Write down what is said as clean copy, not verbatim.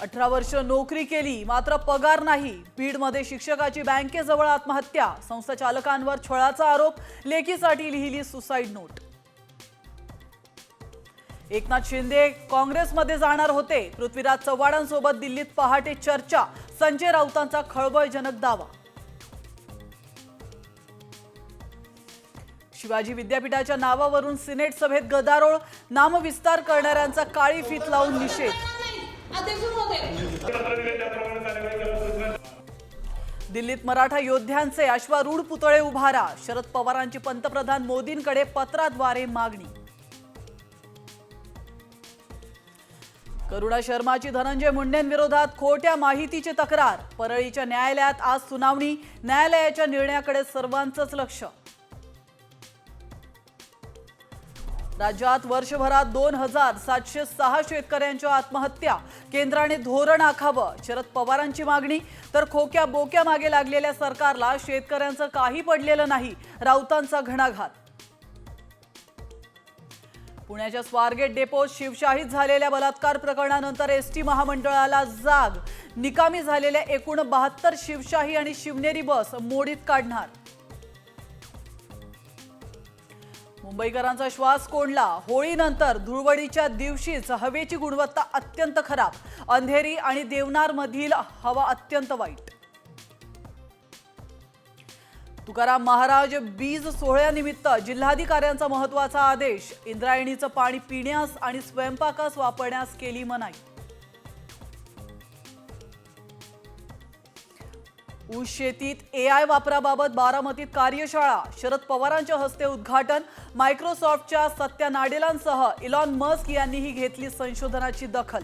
18 वर्ष नोकरी केली मात्र पगार नाही। बीडमध्ये शिक्षकाची बँकेजवळ आत्महत्या। संस्थाचालकांवर छळाचा आरोप। लेकीसाठी लिहिली सुसाईड नोट। एकनाथ शिंदे काँग्रेसमध्ये जाणार होते। पृथ्वीराज चव्हाणांसोबत दिल्लीत पहाटे चर्चा। संजय राऊतांचा खळबळजनक दावा। शिवाजी विद्यापीठाच्या नावावरून सिनेट सभेत गदारोळ। नामविस्तार करणाऱ्यांचा काळी फीत लावून निषेध। दिल्लीत मराठा योद्ध्यांचे अश्वारूढ पुतळे उभारा। शरद पवारांची पंतप्रधान मोदींकडे पत्राद्वारे मागणी। करुणा शर्माची धनंजय मुंडेंविरोधात खोट्या माहितीची तक्रार। परळीच्या न्यायालयात आज सुनावणी। न्यायालयाच्या निर्णयाकडे सर्वांचंच लक्ष। राज्यात वर्षभरात 2706 शेतकऱ्यांच्या आत्महत्या। केंद्राने धोरण आखावं। शरद पवारांची मागणी। तर खोक्या बोक्या मागे लागलेल्या सरकारला शेतकऱ्यांचं काही पडलेलं नाही। राऊतांचा घणाघात। पुण्याच्या स्वारगेट डेपोत शिवशाहीत झालेल्या बलात्कार प्रकरणानंतर एसटी महामंडळाला जाग। निकामी झालेल्या एकूण 72 शिवशाही आणि शिवनेरी बस मोडीत काढणार। मुंबईकरांचा श्वास कोंडला। होळीनंतर धुळवडीच्या दिवशीच हवेची गुणवत्ता अत्यंत खराब। अंधेरी आणि देवनार मधील हवा अत्यंत वाईट। तुकाराम महाराज बीज सोहळ्यानिमित्त जिल्हाधिकाऱ्यांचा महत्त्वाचा आदेश। इंद्रायणीचं पाणी पिण्यास आणि स्वयंपाकास वापरण्यास केली मनाई। ऊस शेतीत एआय वापराबाबत बारामतीत कार्यशाळा। शरद पवारांच्या हस्ते उद्घाटन। मायक्रोसॉफ्टच्या सत्या नाडेलांसह इलॉन मस्क यांनीही घेतली संशोधनाची दखल।